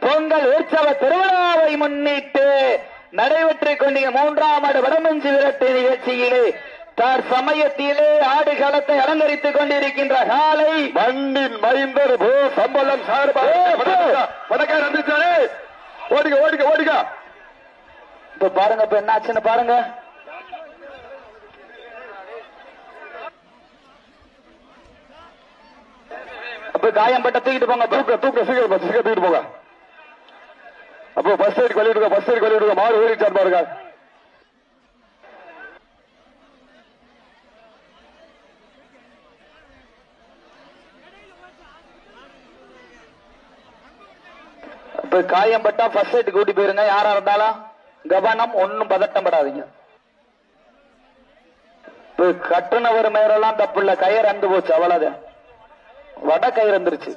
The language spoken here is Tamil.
பொங்கல் உற்சவ திருவிழாவை முன்னிட்டு நடைபெற்றுக் கொண்டிருந்த மூன்றாம் ஆண்டு வடமஞ்சு விரட்டு நிகழ்ச்சியிலே சமயத்திலே ஆடுகளத்தை அலங்கரித்துக் கொண்டிருக்கின்ற காலை மண்ணின் மைந்தர் போ சம்பளம் சார்பாக ஓடிக்க ஓடிக்க ஓடிக்க. இப்ப பாருங்க, இப்ப என்ன ஆச்சுன்னு பாருங்க. அப்ப காயம்பட்ட தூக்கிட்டு போங்க, தூக்க சீக்கிரம் தூக்கிட்டு போங்க. அப்போ பஸ் ஏறி கழிவிடுங்க, பஸ் ஏறி கழிவிடுங்க. மாடு ஓடிச்சார் பாருங்க. இப்ப காயம்பட்டா ஃபர்ஸ்ட் எய்ட் கூட்டி போயிருங்க. யாரா இருந்தாலும் கவனம், ஒன்னும் பதட்டம் படாதீங்க. கட்டுனவர் மேரெல்லாம் தப்பு இல்ல, கயிறு அந்து போச்சு, அவ்வளவுதான். வட கயிறு வந்துருச்சு.